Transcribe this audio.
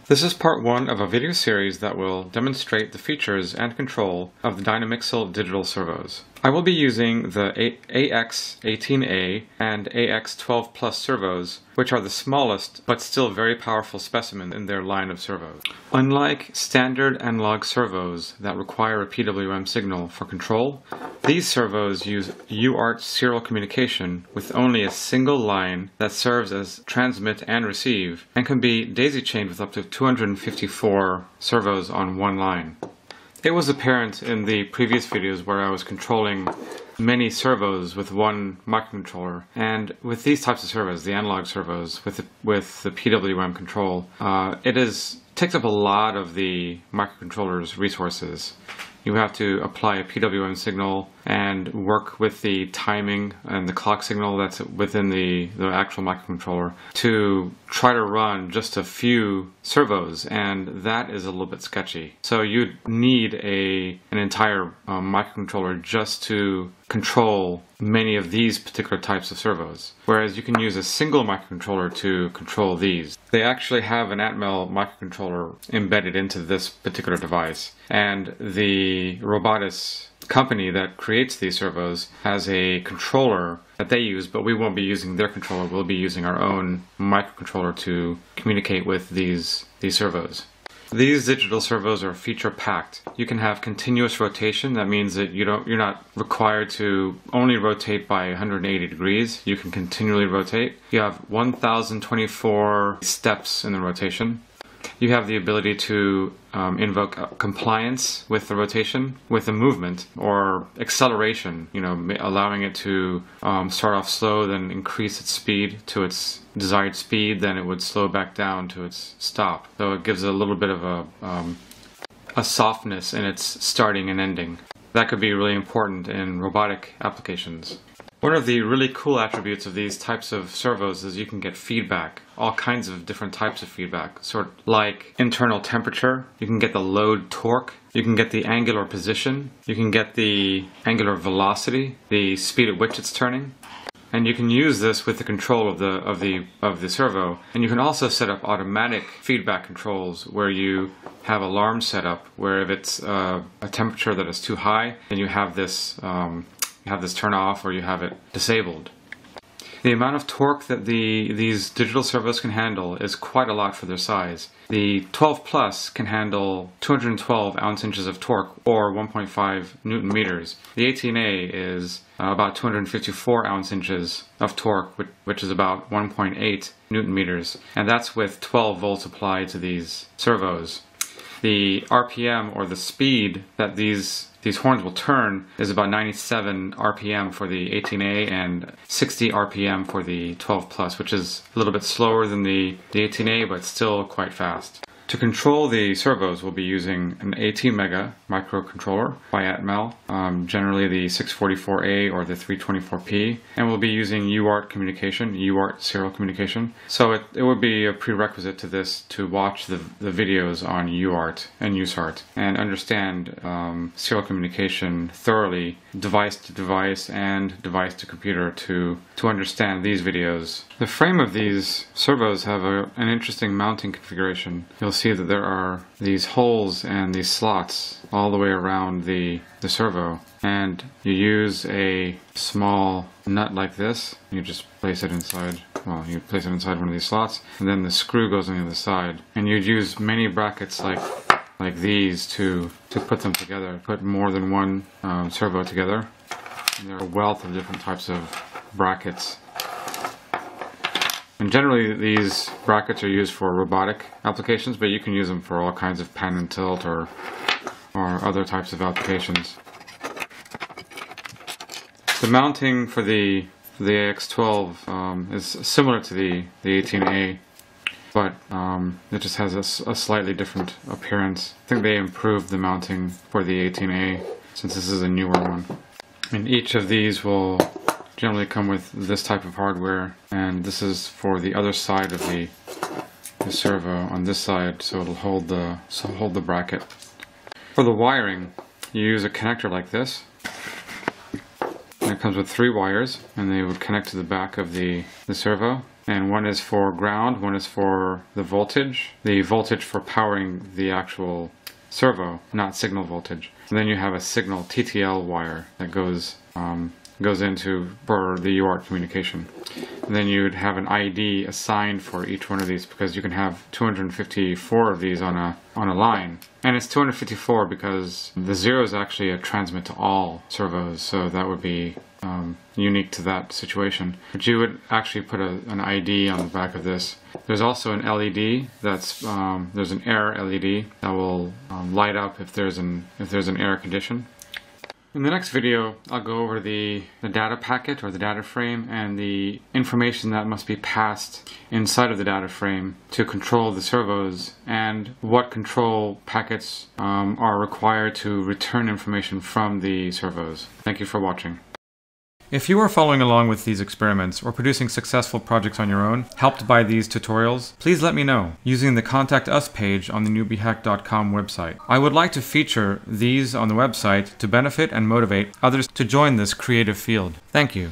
This is part one of a video series that will demonstrate the features and control of the Dynamixel digital servos. I will be using the AX-18A and AX-12 Plus servos, which are the smallest but still very powerful specimen in their line of servos. Unlike standard analog servos that require a PWM signal for control, these servos use Yurts serial communication with only a single line that serves as transmit and receive, and can be daisy-chained with up to 254 servos on one line. It was apparent in the previous videos where I was controlling many servos with one microcontroller, and with these types of servos, the analog servos with the PWM control, it takes up a lot of the microcontroller's resources. You have to apply a PWM signal and work with the timing and the clock signal that's within the actual microcontroller to try to run just a few servos, and that is a little bit sketchy. So you'd need an entire microcontroller just to control many of these particular types of servos, whereas you can use a single microcontroller to control these. They actually have an Atmel microcontroller embedded into this particular device, and the Robotis company that creates these servos has a controller that they use, but we won't be using their controller. We'll be using our own microcontroller to communicate with these servos. These digital servos are feature packed. You can have continuous rotation. That means that you're not required to only rotate by 180 degrees. You can continually rotate. You have 1024 steps in the rotation. You have the ability to invoke compliance with the rotation, with the movement, or acceleration, allowing it to start off slow, then increase its speed to its desired speed, then it would slow back down to its stop. So it gives a little bit of a softness in its starting and ending. That could be really important in robotic applications. One of the really cool attributes of these types of servos is you can get feedback, all kinds of different types of feedback, sort of like internal temperature. You can get the load torque, you can get the angular position, you can get the angular velocity, the speed at which it's turning. And you can use this with the control of the servo. And you can also set up automatic feedback controls where you have alarms set up, where if it's a temperature that is too high, then you have this turn off or you have it disabled. The amount of torque that these digital servos can handle is quite a lot for their size. The 12 Plus can handle 212 ounce-inches of torque, or 1.5 Newton meters. The 18A is about 254 ounce-inches of torque, which is about 1.8 Newton meters, and that's with 12 volts applied to these servos. The RPM, or the speed that these horns will turn, is about 97 RPM for the 18A and 60 RPM for the 12 Plus, which is a little bit slower than the 18A, but still quite fast. To control the servos, we'll be using an 18 mega microcontroller by Atmel, generally the 644A or the 324P, and we'll be using UART communication, UART serial communication. So it would be a prerequisite to this to watch the videos on UART and USART and understand serial communication thoroughly, device to device and device to computer, to understand these videos. The frame of these servos have an interesting mounting configuration. You'll see that there are these holes and these slots all the way around the servo, and you use a small nut like this. You just place it inside, you place it inside one of these slots, and then the screw goes on the other side, and you'd use many brackets like these to put them together, put more than one servo together. And there are a wealth of different types of brackets. And generally these brackets are used for robotic applications, but you can use them for all kinds of pan and tilt or other types of applications. The mounting for the AX-12 is similar to the 18A, but it just has a slightly different appearance. I think they improved the mounting for the 18A since this is a newer one. And each of these will generally come with this type of hardware, and this is for the other side of the servo on this side, so it'll hold the bracket. For the wiring, you use a connector like this, And it comes with 3 wires, and they would connect to the back of the servo. And one is for ground, one is for the voltage for powering the actual servo, not signal voltage. And then you have a signal TTL wire that goes into for the UART communication. And then you'd have an ID assigned for each one of these, because you can have 254 of these on a line. And it's 254 because the 0 is actually a transmit to all servos, so that would be unique to that situation. But you would actually put an ID on the back of this. There's also an LED that's there's an error LED that will light up if there's an error condition. In the next video, I'll go over the data packet or the data frame and the information that must be passed inside of the data frame to control the servos, and what control packets are required to return information from the servos. Thank you for watching. If you are following along with these experiments or producing successful projects on your own, helped by these tutorials, please let me know using the Contact Us page on the newbiehack.com website. I would like to feature these on the website to benefit and motivate others to join this creative field. Thank you.